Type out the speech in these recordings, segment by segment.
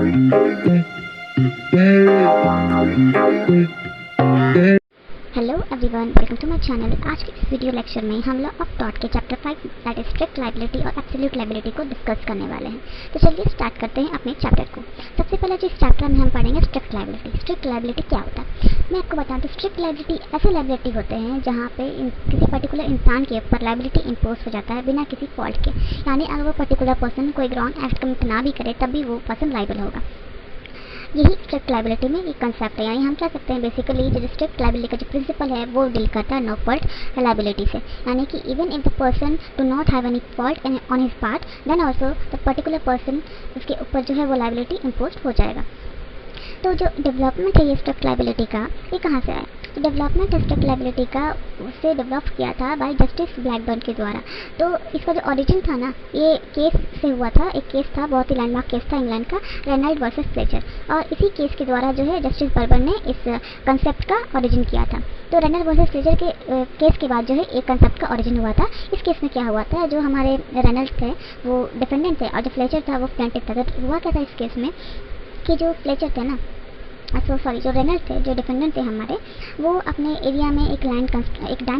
Hello everyone, welcome to my channel. आज के इस वीडियो लेक्चर में हम लॉ ऑफ टॉर्ट के chapter 5 that is strict liability और एब्सोल्यूट लायबिलिटी को डिस्कस करने वाले हैं। तो चलिए स्टार्ट करते हैं अपने चैप्टर को। सबसे पहले जो इस चैप्टर में हम पढ़ेंगे स्ट्रिक्ट लायबिलिटी। स्ट्रिक्ट लायबिलिटी क्या होता है मैं आपको बता दूं। स्ट्रिक्ट लायबिलिटी ऐसे लायबिलिटी होते हैं जहाँ पे किसी पर्टिकुलर इंसान के ऊपर लायबिलिटी इम्पोज हो जाता है बिना किसी फॉल्ट के। यानी अगर वो पर्टिकुलर पर्सन कोई रॉन्ग एक्ट कमिट ना भी करे तब भी वो पर्सन लायबल होगा। यही स्ट्रिक्ट लायबिलिटी में एक कंसेप्ट है। यानी हम कह सकते हैं बेसिकली जो स्ट्रिक्ट लायबिलिटी का जो प्रिंसिपल है वो डील करता है नो फॉल्ट लायबिलिटी से। यानी कि even if the person do not have any fault on his part then also the particular person उसके ऊपर जो है वो लायबिलिटी इम्पोज हो जाएगा। तो जो डेवलपमेंट है ये स्ट्रिक्ट लायबिलिटी का, ये कहाँ से आया? तो डेवलपमेंट स्ट्रिक्ट लायबिलिटी का उसे डेवलप किया था बाय जस्टिस ब्लैकबर्न के द्वारा। तो इसका जो ओरिजिन था ना, ये केस से हुआ था। एक केस था, बहुत ही लैंडमार्क केस था इंग्लैंड का, रेनल्ड वर्सेस फ्लेचर। और इसी केस के द्वारा जो है जस्टिस ब्लैकबर्न ने इस कंसेप्ट का ओरिजिन किया था। तो रेनल्ड वर्सेस फ्लेचर के केस के बाद जो है एक कंसेप्ट का ओरिजिन हुआ था। इस केस में क्या हुआ था, जो हमारे रेनल्ड थे वो डिफेंडेंट थे और जो फ्लेचर था वो प्लेंटिफ था। तो हुआ क्या था इस केस में कि जो फ्लेचर थे ना, जो रेनल्ड थे, जो डिफेंडेंट थे हमारे, वो अपने एरिया में एक डैम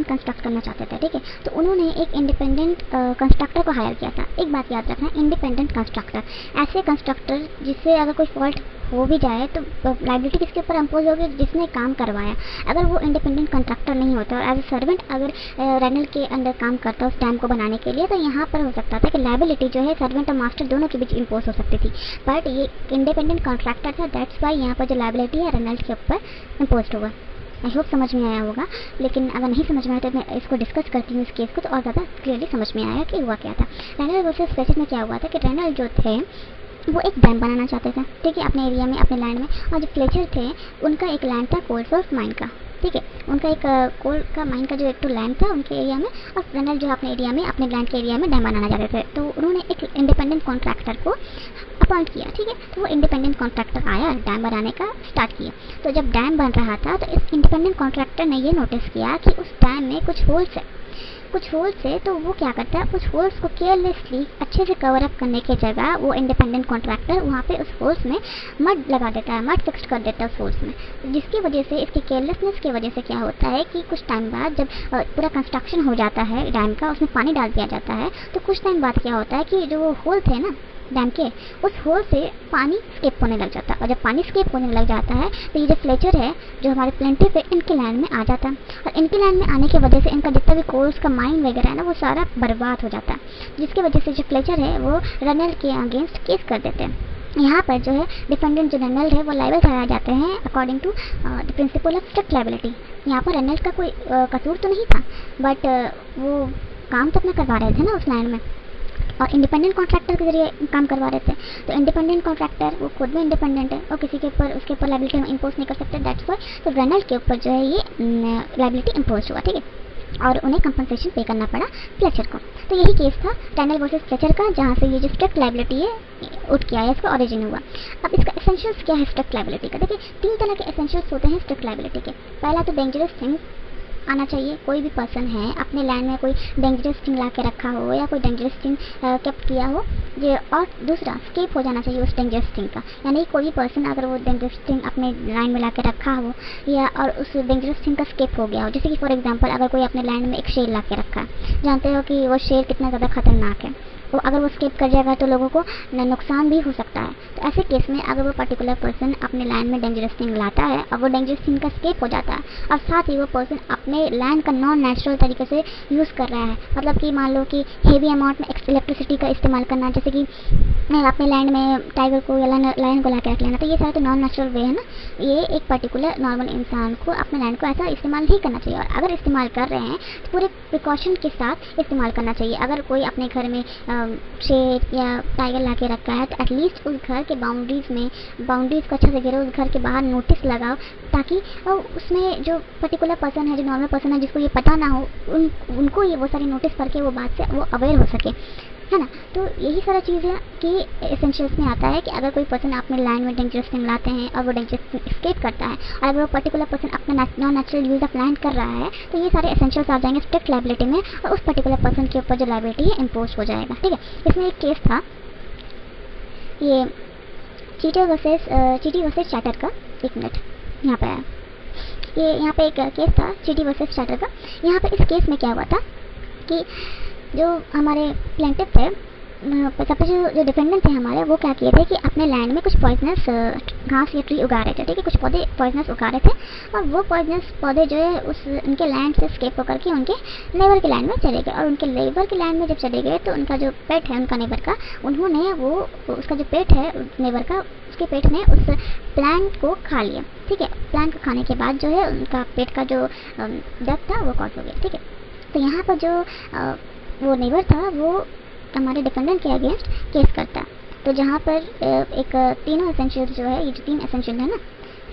कंस्ट्रक्ट करना चाहते थे। ठीक है, तो उन्होंने एक इंडिपेंडेंट कंस्ट्रक्टर को हायर किया था। एक बात याद रखना, इंडिपेंडेंट कंस्ट्रक्टर, ऐसे कंस्ट्रक्टर जिससे अगर कोई फॉल्ट हो भी जाए तो लायबिलिटी किसके ऊपर इम्पोज होगी? जिसने काम करवाया। अगर वो इंडिपेंडेंट कंट्रैक्टर नहीं होता और एज ए सर्वेंट अगर रेनल्ड के अंडर काम करता उस डैम को बनाने के लिए, तो यहाँ पर हो सकता था कि लायबिलिटी जो है सर्वेंट और मास्टर दोनों के बीच इम्पोज हो सकती थी। बट ये इंडिपेंडेंट कॉन्ट्रैक्टर था, दैट्स वाई यहाँ पर जो लायबिलिटी है रेनल्ड के ऊपर इम्पोज हुआ। आई होप समझ में आया होगा, लेकिन अगर नहीं समझ में आया तो मैं इसको डिस्कस करती हूँ इस केस को, तो और ज़्यादा क्लियरली समझ में आया कि हुआ क्या था। रेनल्ड वर्सेस फ्लेचर में क्या हुआ था कि रेनल्ड जो थे वो एक डैम बनाना चाहते थे, ठीक है, अपने एरिया में, अपने लैंड में। और जो फ्लेचर थे उनका एक लैंड था कोलसोर्स माइन का। ठीक है, उनका एक कोल का माइन का जो एक तो लैंड था उनके एरिया में, और रेनल्ड जो अपने एरिया में, अपने लैंड के एरिया में डैम बनाना चाहते थे। तो उन्होंने एक इंडिपेंडेंट कॉन्ट्रैक्टर को अपॉइंट किया। ठीक है, तो वो इंडिपेंडेंट कॉन्ट्रैक्टर आया, डैम बनाने का स्टार्ट किया। तो जब डैम बन रहा था तो इस इंडिपेंडेंट कॉन्ट्रैक्टर ने ये नोटिस किया कि उस डैम में कुछ होल्स है। तो वो क्या करता है, उस होल्स को केयरलेसली अच्छे से कवर अप करने की जगह वो इंडिपेंडेंट कॉन्ट्रैक्टर वहाँ पे उस होल्स में मड लगा देता है, मड फिक्स कर देता है उस होल्स में। जिसकी वजह से, इसकी केयरलेसनेस की वजह से क्या होता है कि कुछ टाइम बाद जब पूरा कंस्ट्रक्शन हो जाता है डैम का, उसमें पानी डाल दिया जाता है, तो कुछ टाइम बाद क्या होता है कि जो वो होल थे ना डैम के, उस होल से पानी स्केप होने लग जाता है। और जब पानी स्केप होने लग जाता है तो ये जो फ्लेचर है, जो हमारे प्लेंटिफ है, इनके लैंड में आ जाता है। और इनके लैंड में आने की वजह से इनका जितना भी कोल्स का माइन वगैरह है ना, वो सारा बर्बाद हो जाता है। जिसकी वजह से जो फ्लेचर है वो रेनल्ड के अगेंस्ट केस कर देते हैं। यहाँ पर जो है डिफेंडेंट जो रेनल्ड है वो लायबल ठहराए जाते हैं according to the principle of strict liability. यहाँ पर रेनल्ड का कोई कसूर तो नहीं था, बट वो काम तो अपना करवा रहे थे ना उस लैंड में, और इंडिपेंडेंट कॉन्ट्रैक्टर के जरिए काम करवा रहे थे। तो इंडिपेंडेंट कॉन्ट्रैक्टर वो खुद में इंडिपेंडेंट है और किसी के ऊपर उसके ऊपर लायबिलिटी इम्पोज नहीं कर सकते, दैट्स व्हाई तो रेनल्ड के ऊपर जो है ये लायबिलिटी इम्पोज हुआ। ठीक है, और उन्हें कंपनसेशन पे करना पड़ा फ्लेचर को। तो यही केस था रेनल्ड वर्सेस फ्लेचर का, जहाँ से ये जो स्ट्रिक्ट लायबिलिटी है उठ के आया, इसका ओरिजिन हुआ। अब इसका एसेंशियल्स क्या है स्ट्रिक्ट लायबिलिटी का? देखिए, 3 तरह के एसेंशियल्स होते हैं स्ट्रिक्ट लायबिलिटी के। पहला तो डेंजरस थिंग्स आना चाहिए। कोई भी पर्सन है अपने लैंड में कोई डेंजरस थिंग ला के रखा हो या कोई डेंजरस थिंग केप्ट किया हो, ये। और दूसरा स्केप हो जाना चाहिए उस डेंजरस थिंग का। यानी कोई भी पर्सन अगर वो डेंजरस थिंग अपने लैंड में ला के रखा हो या और उस डेंजरस थिंग का स्केप हो गया हो, जैसे कि फॉर एग्जांपल अगर कोई अपने लैंड में एक शेर ला के रखा है, जानते हो कि वो शेर कितना ज़्यादा खतरनाक है, तो अगर वो स्केप कर जाएगा तो लोगों को नुकसान भी हो सकता है। तो ऐसे केस में अगर वो पर्टिकुलर पर्सन अपने लैंड में डेंजरस थिंग लाता है और वो डेंजरस थिंग का स्केप हो जाता है, और साथ ही वो पर्सन अपने लैंड का नॉन नेचुरल तरीके से यूज़ कर रहा है, मतलब कि मान लो कि हेवी अमाउंट में इलेक्ट्रिसिटी का इस्तेमाल करना, जैसे कि अपने लैंड में टाइगर को या लायन को ला के रख लेना, तो ये सारा तो नॉन नेचुरल वे है ना। ये एक पर्टिकुलर नॉर्मल इंसान को अपने लैंड को ऐसा इस्तेमाल नहीं करना चाहिए, और अगर इस्तेमाल कर रहे हैं तो पूरे प्रिकॉशन के साथ इस्तेमाल करना चाहिए। अगर कोई अपने घर में शेर या टाइगर ला के रखा है तो एटलीस्ट उस घर के बाउंड्रीज को अच्छे से घेरो, उस घर के बाहर नोटिस लगाओ, ताकि उसमें जो पर्टिकुलर पर्सन है, जो नॉर्मल पर्सन है, जिसको ये पता ना हो, उनको ये वो सारी नोटिस करके वो बात से वो अवेयर हो सके, है ना। तो यही सारा चीज़ें कि एसेंशियल्स में आता है कि अगर कोई पर्सन अपने लैंड में डेंजरस थिंग लाते हैं और वो डेंजरस स्केप करता है, और अगर वो पर्टिकुलर पर्सन अपना non natural use of land कर रहा है, तो ये सारे एसेंशियल्स आ जाएंगे स्ट्रिक्ट लायबिलिटी में, और उस पर्टिकुलर पर्सन के ऊपर जो लायबिलिटी है इम्पोज हो जाएगा। ठीक है, इसमें एक केस था, ये चीटी वर्सेस चार्टर का, एक मिनट यहाँ पे आया, ये यहाँ पे एक केस था चीटी वर्सेस चार्टर का। यहाँ पे इस केस में क्या हुआ था कि जो हमारे प्लेंटिफ थे, सपोज जो डिफेंडेंट थे हमारे, वो क्या किए थे कि अपने लैंड में कुछ पॉइजनस घास या ट्री उगा रहे थे, ठीक है, कुछ पौधे पॉइजनस उगा रहे थे, और वो पॉइजनस पौधे जो है उस उनके लैंड से स्केप होकर के उनके नेबर के लैंड में चले गए। और उनके नेबर के लैंड में जब चले गए तो उनका जो पेट है उनका नेबर का, उन्होंने वो उसका जो पेट है नेबर का, उसके पेट ने उस प्लांट को खा लिया, ठीक है। प्लांट को खाने के बाद जो है उनका पेट का जो डेथ था वो कॉज हो गया, ठीक है। तो यहाँ पर जो वो नेबर था वो हमारे डिफेंडेंट के अगेंस्ट केस करता है। तो जहाँ पर एक तीनों एसेंशियल जो है, ये जो 3 एसेंशियल है ना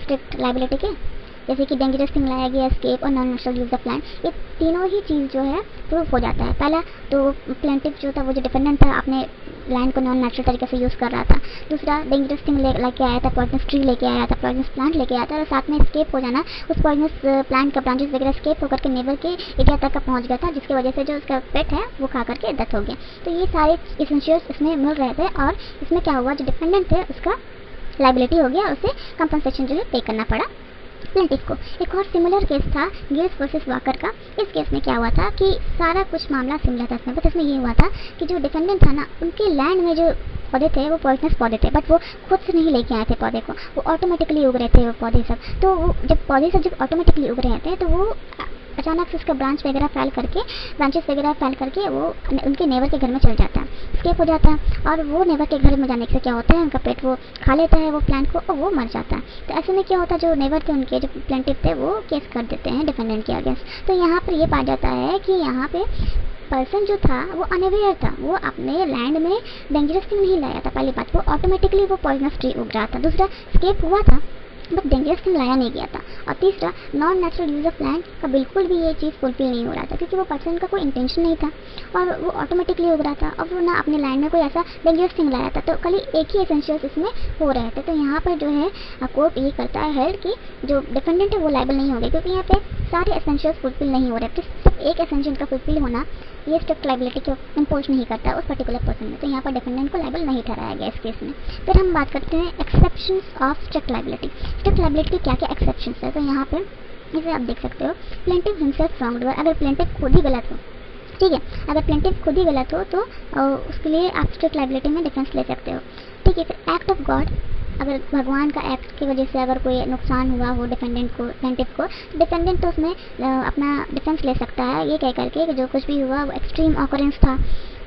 स्ट्रिक्ट लायबिलिटी के, जैसे कि डेंजरस थिंग लाया गया, एस्केप और non natural use of plant, ये तीनों ही चीज़ जो है प्रूफ हो जाता है। पहला तो प्लेंटिफ जो था, वो जो डिफेंडेंट था, अपने लैंड को नॉन नेचुरल तरीके से यूज़ कर रहा था। दूसरा डेंजरस थिंग लेके आया था, पॉइजनस ट्री लेके आया था, पॉइजनस प्लांट लेके आया था, और साथ में स्केप हो जाना, उस पॉइजनस प्लांट का ब्रांचेस वगैरह स्केप होकर के नेबर के एरिया तक का पहुंच गया था, जिसकी वजह से जो उसका पेट है वो खा करके डेथ हो गया। तो ये सारे एसेंशियल्स इसमें मिल रहे थे, और इसमें क्या हुआ, जो डिफेंडेंट है उसका लायबिलिटी हो गया, उसे कंपनसेशन जो है पे करना पड़ा प्लेंटिफ को। एक और सिमिलर केस था गिल्स वर्सेस वॉकर का। इस केस में क्या हुआ था कि सारा कुछ मामला सिमिलर था इसमें, बट इसमें ये हुआ था कि जो डिफेंडेंट था ना, उनके लैंड में जो पौधे थे वो पॉइजनस पौधे थे, बट वो खुद से नहीं लेके आए थे पौधे को, वो ऑटोमेटिकली उग रहे थे वो पौधे सब। तो वो जब पौधे सब जब ऑटोमेटिकली उग रहे थे, तो वो अचानक से उसका ब्रांचेस वगैरह फैल करके वो उनके नेबर के घर में चल जाता है, स्केप हो जाता है, और वो नेबर के घर में जाने से क्या होता है, उनका पेट वो खा लेता है वो प्लांट को, और वो मर जाता है। तो ऐसे में क्या होता है, जो नेबर थे उनके, जो प्लेंटिफ थे, वो केस कर देते हैं डिफेंडेंट के अगेंस्ट। तो यहाँ पर ये पाया जाता है कि यहाँ पे पर्सन जो था वो अनअवेयर था, वो अपने लैंड में डेंजरस थिंग नहीं लाया था, पहली बात, वो ऑटोमेटिकली वो पॉइजनस ट्री उग रहा था। दूसरा स्केप हुआ था बट डेंजरस थिंग लाया नहीं गया था। और तीसरा non natural use of plant का बिल्कुल भी ये चीज़ फुलफिल नहीं हो रहा था, क्योंकि वो पर्सन का कोई इंटेंशन नहीं था और वो ऑटोमेटिकली उग रहा था, और वो ना अपने लैंड में कोई ऐसा डेंजरस थिंग लाया था। तो खाली एक ही एसेंशियल्स इसमें हो रहे थे। तो यहाँ पर जो है कोर्ट ये करता है हेल्ड कि जो डिफेंडेंट है वो लायबल नहीं हो गए, क्योंकि यहाँ पे सारे एसेंशियल्स फुलफिल नहीं हो रहे। तो सिर्फ एक एसेंशियल का फुलफिल होना ये स्ट्रिक्ट लायबिलिटी को इम्पोज नहीं करता उस पर्टिकुलर पर्सन में। तो यहाँ पर डिफेंडेंट को लायबल नहीं ठहराया गया इस केस में। फिर हम बात करते हैं exceptions of strict liability. Strict liability क्या क्या एक्सेप्शंस है, तो यहाँ पे इसे आप देख सकते हो, प्लेंटिफ हिमसेल्फ रॉन्गड, अगर प्लेंटिफ खुद ही गलत हो, ठीक है, अगर प्लेंटिफ खुद ही गलत हो तो उसके लिए आप स्ट्रिक्ट लायबिलिटी में डिफेंस ले सकते हो, ठीक है। फिर एक्ट ऑफ गॉड, अगर भगवान का एक्ट की वजह से अगर कोई नुकसान हुआ हो डिफेंडेंट को, प्लेंटिफ को, डिफेंडेंट तो उसमें अपना डिफेंस ले सकता है ये कह करके कि जो कुछ भी हुआ वो एक्सट्रीम ऑकरेंस था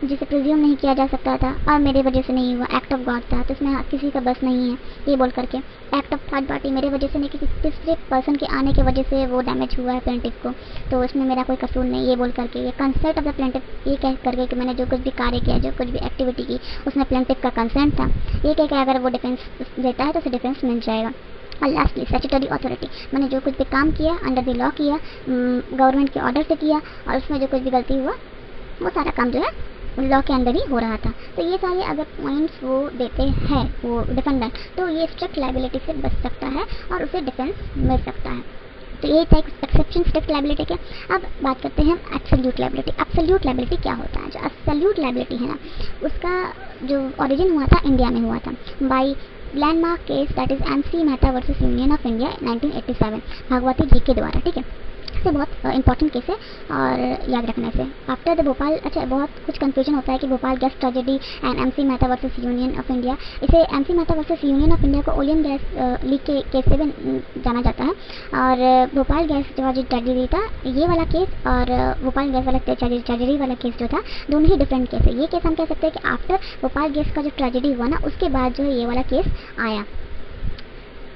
जिसे प्रिज्यूम नहीं किया जा सकता था और मेरे वजह से नहीं हुआ, एक्ट ऑफ गॉड था, तो इसमें किसी का बस नहीं है ये बोल करके। एक्ट ऑफ थर्ड पार्टी, मेरे वजह से नहीं, किसी तीसरे पर्सन के आने की वजह से वो डैमेज हुआ है प्लेंटिफ को, तो उसमें मेरा कोई कसूर नहीं, ये बोल करके। ये कंसेंट ऑफ द प्लेंटिफ, ये कह करके कि मैंने जो कुछ भी कार्य किया, जो कुछ भी एक्टिविटी की, उसमें प्लेंटिफ का कंसेंट था, ये कह के अगर वो डिफेंस देता है तो उसे डिफेंस मिल जाएगा। और लास्टली स्टैट्यूटरी अथॉरिटी, मैंने जो कुछ भी काम किया अंडर द लॉ किया, गवर्नमेंट के ऑर्डर से किया, और उसमें जो कुछ भी गलती हुआ वो सारा काम जो है लॉ के अंदर ही हो रहा था। तो ये सारे अगर पॉइंट्स वो देते हैं वो डिफेंडेंट, तो ये स्ट्रिक्ट लायबिलिटी से बच सकता है और उसे डिफेंस मिल सकता है। तो ये था एक्सेप्शन स्ट्रिक्ट लायबिलिटी के। अब बात करते हैं एब्सोल्यूट लायबिलिटी। एब्सोल्यूट लायबिलिटी क्या होता है? जो एब्सोल्यूट लायबिलिटी है ना, उसका जो ओरिजिन हुआ था इंडिया में हुआ था by landmark case, that is MC Mehta versus union of India 1987, भागवती जी के द्वारा, ठीक है। से बहुत इंपॉर्टेंट केस है और याद रखने से। आफ्टर द भोपाल, अच्छा बहुत कुछ कंफ्यूजन होता है कि Bhopal gas tragedy and MC Mehta versus union of India, इसे MC Mehta versus union of India को ओलियन गैस लीक के केस से भी जाना जाता है। और भोपाल गैस जो ट्रेजेडी था ये वाला केस और भोपाल गैस वाला ट्रेजेडी वाला केस जो था, दोनों ही डिफरेंट केस है। ये केस हम कह सकते हैं कि आफ्टर भोपाल गैस का जो ट्रेजेडी हुआ ना, उसके बाद जो है ये वाला केस आया।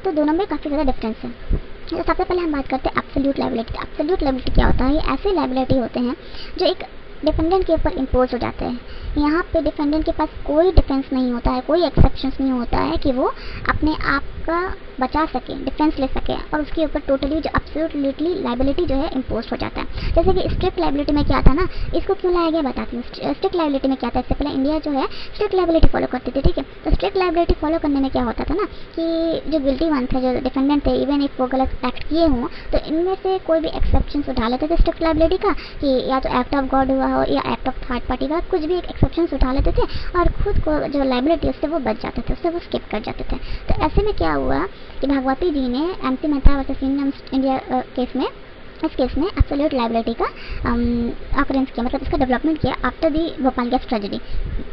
तो दोनों में काफ़ी ज़्यादा डिफरेंस है। तो सबसे पहले हम बात करते हैं एब्सोल्यूट लायबिलिटी। एब्सोल्यूट लायबिलिटी क्या होता है? ये ऐसे लायबिलिटी होते हैं जो एक डिफेंडेंट के ऊपर इम्पोज हो जाते हैं। यहाँ पे डिफेंडेंट के पास कोई डिफेंस नहीं होता है, कोई एक्सेप्शंस नहीं होता है कि वो अपने आप का बचा सके, डिफेंस ले सके और उसके ऊपर टोटली जो एब्सोल्युटली लायबिलिटी जो है इम्पोज हो जाता है। जैसे कि स्ट्रिक्ट लायबिलिटी में क्या था ना, इसको क्यों लाया गया बताती हूँ। स्ट्रिक्ट लायबिलिटी में क्या था, इससे पहले इंडिया जो है स्ट्रिक्ट लायबिलिटी फॉलो करती थी, ठीक है। तो स्ट्रिक्ट लायबिलिटी फॉलो करने में क्या होता था ना कि जो गिल्टी वन थे, जो डिफेंडेंट थे, इवन एक वो गलत एक्ट किए हों तो इनमें से कोई भी एक्सेप्शन उठा लेते थे स्ट्रिक्ट लायबिलिटी का, कि या तो एक्ट ऑफ गॉड हुआ हो या एक्ट ऑफ थर्ड पार्टी का, कुछ भी एक एक्सेप्शन उठा लेते थे और खुद को जो लायबिलिटी उससे वो बच जाते थे, उससे वो स्किप कर जाते थे। तो ऐसे में क्या हुआ कि भागवती जी ने MC Mehta versus India case में, इस केस में एब्सोल्यूट लायबिलिटी का ऑकरेंस किया, मतलब इसका डेवलपमेंट किया after the Bhopal gas tragedy.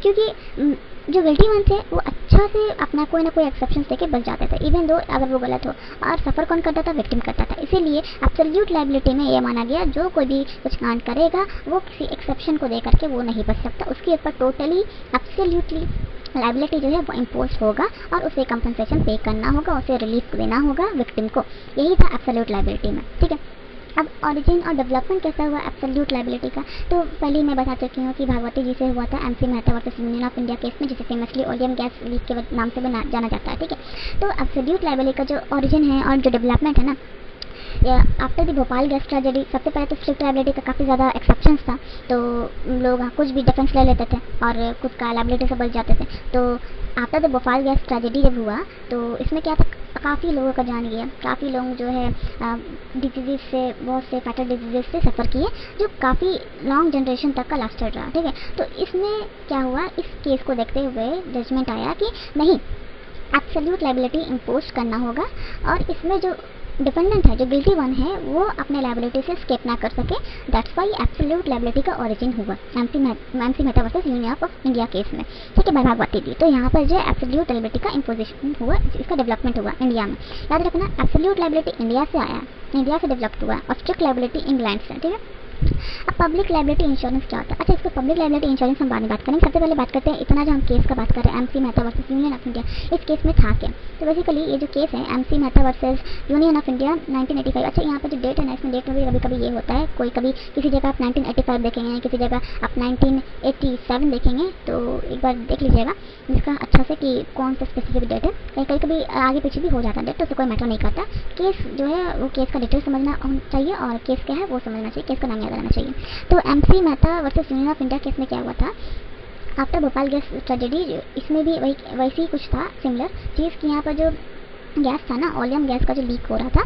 क्योंकि जो गिल्टी वन थे वो अच्छा से अपना कोई ना कोई एक्सेप्शन देके बच जाते थे, इवन दो अगर वो गलत हो, और सफ़र कौन करता था, विक्टिम करता था। इसीलिए एब्सोल्यूट लायबिलिटी में ये माना गया जो कोई भी कुछ कांड करेगा वो किसी एक्सेप्शन को दे करके वो नहीं बच सकता, उसके ऊपर टोटली एब्सोल्यूटली लायबिलिटी जो है वो इम्पोज होगा और उसे कंपनसेशन पे करना होगा, उसे रिलीफ देना होगा विक्टिम को। यही था एब्सोल्यूट लायबिलिटी में, ठीक है। अब ओरिजिन और डेवलपमेंट कैसा हुआ एब्सोल्यूट लायबिलिटी का, तो पहले मैं बता चुकी हूँ कि भागवती जी से हुआ था MC Mehta versus union of India case में, जिसे फेमसली ओलियम गैस लीक के नाम से भी जाना जाता है, ठीक है। तो एब्सोल्यूट लायबिलिटी का जो ओरिजिन है और जो डेवलपमेंट है ना, after the Bhopal gas tragedy, सबसे पहले तो स्ट्रिक्ट लायबिलिटी का काफ़ी ज़्यादा एक्सेप्शंस था, तो लोग कुछ भी डिफेंस ले लेते थे और खुद का लायबिलिटी से बच जाते थे। तो after the Bhopal gas tragedy जब हुआ तो इसमें क्या था, काफ़ी लोगों का जान गया, काफ़ी लोग जो है डिजीज़ से, बहुत से फैटल डिजीज़ से सफ़र किए जो काफ़ी लॉन्ग जनरेशन तक का लास्टेड रहा, ठीक है। तो इसमें क्या हुआ, इस केस को देखते हुए जजमेंट आया कि नहीं, एब्सोल्यूट लायबिलिटी इम्पोज करना होगा और इसमें जो डिपेंडेंट है, जो गिल्टी वन है, वो अपने लायबिलिटी से स्केप ना कर सके। दैट्स वाई एब्सोल्यूट लायबिलिटी का ओरिजिन हुआ MC Mehta versus union of India case में, ठीक है, बाय भागवती जी। तो यहाँ पर जो एब्सोल्यूट लायबिलिटी का इम्पोजिशन हुआ, इसका डेवलपमेंट हुआ इंडिया में। याद रखना, एब्सोल्यूट लायबिलिटी इंडिया से आया, इंडिया से डेवलप हुआ और स्ट्रिक्ट लायबिलिटी इंग्लैंड से, ठीक है। अब पब्लिक लायबिलिटी इंश्योरेंस क्या होता है? अच्छा, इसको पब्लिक लायबिलिटी इंश्योरेंस हम बाद में बात करेंगे। सबसे पहले बात करते हैं, इतना जो हम केस का बात कर रहे हैं MC Mehta versus union of India, इस केस में था क्या? तो बेसिकली ये जो केस है MC Mehta versus union of India 1985। अच्छा, यहाँ पर जो डेट है ना, इसमें डेट में भी कभी कभी ये होता है, कोई कभी किसी जगह आप 1985 देखेंगे, किसी जगह आप 1987 देखेंगे, तो एक बार देख लीजिएगा जिसका अच्छा से कि कौन सा स्पेसिफिक डेट है। कहीं कभी आगे पीछे भी हो जाता है डेट, तो उससे कोई मैटर नहीं करता। केस जो है वो केस का डिटेल समझना चाहिए और केस क्या है वो समझना चाहिए, केस का नाम याद रहना चाहिए। तो MC Mehta versus union of India case में क्या हुआ था, आफ्टर भोपाल गैस ट्रेजेडी, इसमें भी वैसे ही कुछ था सिमिलर चीज़ कि यहाँ पर जो गैस था ना, ओलियम गैस का जो लीक हो रहा था,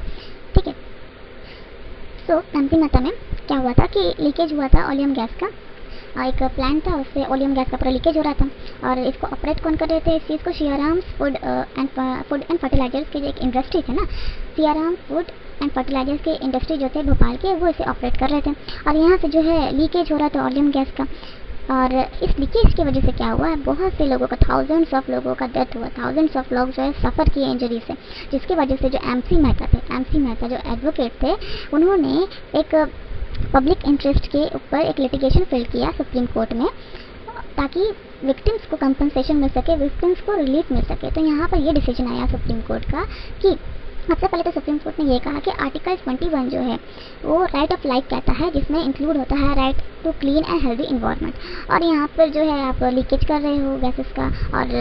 ठीक है। सो एमसी मेहता में क्या हुआ था कि लीकेज हुआ था ओलियम गैस का, एक प्लांट था, उससे ओलियम गैस का पूरा लीकेज हो रहा था और इसको ऑपरेट कौन कर रहे थे, इस चीज़ को सियाराम फूड एंड फर्टिलाइजर्स के जो एक इंडस्ट्री थे ना, सियाराम फूड एंड फर्टिलाइजर्स के इंडस्ट्री जो थे भोपाल के, वो इसे ऑपरेट कर रहे थे और यहाँ से जो है लीकेज हो रहा था ओलियम गैस का। और इस लीकेज की वजह से क्या हुआ है, बहुत से लोगों का, थाउजेंड्स ऑफ लोगों का डेथ हुआ, थाउजेंड्स ऑफ लोग जो है सफ़र किए इंजरी से, जिसकी वजह से जो एमसी मेहता थे, एमसी मेहता जो एडवोकेट थे, उन्होंने एक पब्लिक इंटरेस्ट के ऊपर एक लिटिगेशन फिल किया सुप्रीम कोर्ट में ताकि विक्टिम्स को कंपनसेशन मिल सके, विक्टिम्स को रिलीफ मिल सके। तो यहाँ पर ये डिसीजन आया सुप्रीम कोर्ट का कि सबसे पहले तो सुप्रीम कोर्ट ने ये कहा कि आर्टिकल 21 जो है वो राइट ऑफ लाइफ कहता है, जिसमें इंक्लूड होता है right to clean and healthy environment. और यहाँ पर जो है आप लीकेज कर रहे हो गैसेस का और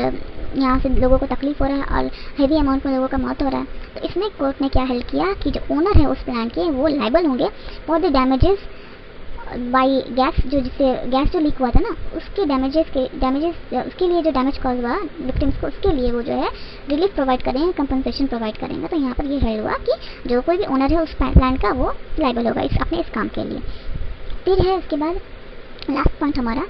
यहाँ से लोगों को तकलीफ हो रहा है और हेवी अमाउंट में लोगों का मौत हो रहा है, तो इसमें कोर्ट ने क्या हेल्प किया कि जो ओनर है उस प्लांट के, वो लायबल होंगे for the damages by gas, जो जिससे गैस जो लीक हुआ था ना, उसके डैमेजेस उसके लिए जो डैमेज कॉज हुआ विक्टिम्स को, उसके लिए वो जो है रिलीफ प्रोवाइड करेंगे, कंपनसेशन प्रोवाइड करेंगे। तो यहाँ पर ये हेल्प हुआ कि जो कोई भी ओनर है उस प्लांट का, वो लायबल होगा अपने इस काम के लिए। फिर है उसके बाद लास्ट पॉइंट हमारा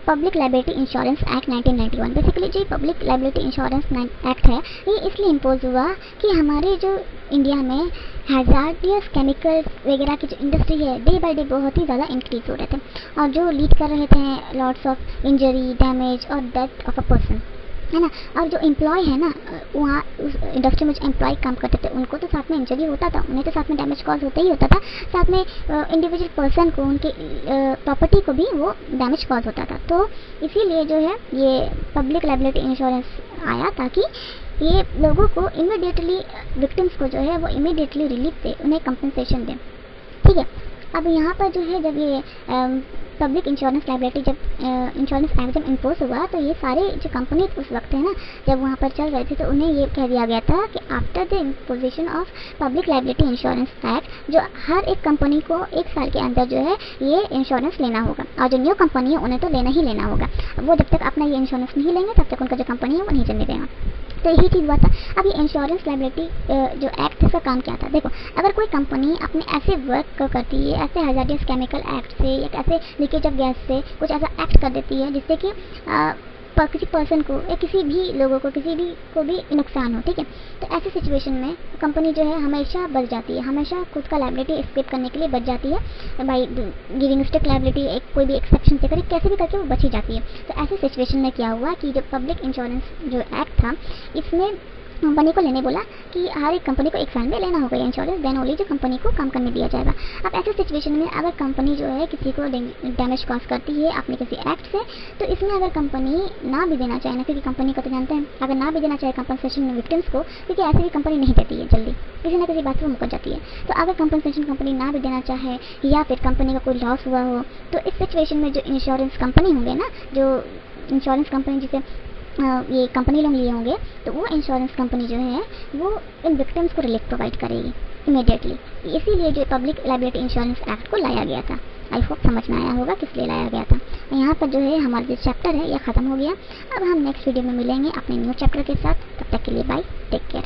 public liability insurance act 1991। Basically जो पब्लिक लायबिलिटी इंश्योरेंस एक्ट है, ये इसलिए इम्पोज हुआ कि हमारे जो इंडिया में हैजार्डियस केमिकल्स वगैरह की जो इंडस्ट्री है, डे बाय डे बहुत ही ज़्यादा इंक्रीज हो रहे थे और जो लीड कर रहे थे लॉट्स ऑफ इंजरी, डैमेज और डेथ ऑफ अ पर्सन, है ना। और जो एम्प्लॉय है ना, वहाँ उस इंडस्ट्री में जो एम्प्लॉय काम करते थे, उनको तो साथ में इंजरी होता था, उन्हें तो साथ में डैमेज कॉज होता ही होता था, साथ में इंडिविजुअल पर्सन को, उनके प्रॉपर्टी को भी वो डैमेज कॉज होता था। तो इसीलिए जो है ये पब्लिक लायबिलिटी इंश्योरेंस आया ताकि ये लोगों को इमीडिएटली, विक्टिम्स को जो है वो इमीडिएटली रिलीफ दे, उन्हें कंपनसेशन दे, ठीक है। अब यहाँ पर जो है जब ये पब्लिक इंश्योरेंस लायबिलिटी जब इंश्योरेंस एक्ट जब इम्पोज हुआ तो ये सारे जो कंपनी उस वक्त है ना जब वहाँ पर चल रहे थे तो उन्हें ये कह दिया गया था कि after the imposition of public liability insurance act जो हर एक कंपनी को 1 साल के अंदर जो है ये इंश्योरेंस लेना होगा और जो न्यू कंपनी है उन्हें तो लेना ही लेना होगा। वो जब तक अपना ये इंश्योरेंस नहीं लेंगे तब तक उनका जो कंपनी है वो नहीं चलने देगा। तो यही चीज़ हुआ था। अब ये इंश्योरेंस लायबिलिटी जो एक्ट है इसका काम क्या था, देखो अगर कोई कंपनी अपने ऐसे वर्क को करती है, ऐसे हैजार्डियस केमिकल एक्ट से या ऐसे लीकेज ऑफ गैस से कुछ ऐसा एक्ट कर देती है जिससे कि किसी पर्सन को या किसी भी लोगों को किसी भी को भी नुकसान हो, ठीक है, तो ऐसी सिचुएशन में कंपनी जो है हमेशा बच जाती है, हमेशा खुद का लायबिलिटी एस्केप करने के लिए बच जाती है बाई गिविंग स्ट्रिक्ट लायबिलिटी, एक कोई भी एक्सेप्शन से करे कैसे भी करके वो बच ही जाती है। तो ऐसी सिचुएशन में क्या हुआ कि जो पब्लिक इंश्योरेंस जो एक्ट था इसमें कंपनी को लेने बोला कि हर एक कंपनी को 1 साल में लेना होगा इंश्योरेंस, देन ओनली जो कंपनी को काम करने दिया जाएगा। अब ऐसे सिचुएशन में अगर कंपनी जो है किसी को डैमेज कॉज करती है अपने किसी एक्ट से, तो इसमें अगर कंपनी ना भी देना चाहे ना, क्योंकि कंपनी को तो जानते हैं अगर ना भी देना चाहे कंपनसेशन विक्टिम्स को, क्योंकि ऐसे भी कंपनी नहीं देती है जल्दी, किसी ना किसी बात से वो मुकर जाती है। तो अगर कंपनसेशन कंपनी ना भी देना चाहे या फिर कंपनी का कोई लॉस हुआ हो, तो इस सिचुएशन में जो इंश्योरेंस कंपनी होंगे ना, जो इंश्योरेंस कंपनी जिसे ये कंपनी लोग लिए होंगे, तो वो इंश्योरेंस कंपनी जो है वो इन विक्टिम्स को रिलीफ प्रोवाइड करेगी इमीडिएटली। इसीलिए जो पब्लिक लायबिलिटी इंश्योरेंस एक्ट को लाया गया था। आई होप समझ में आया होगा किस लिए लाया गया था। यहाँ पर जो है हमारा जो चैप्टर है यह ख़त्म हो गया। अब हम नेक्स्ट वीडियो में मिलेंगे अपने न्यू चैप्टर के साथ। तब तक के लिए बाय, टेक केयर।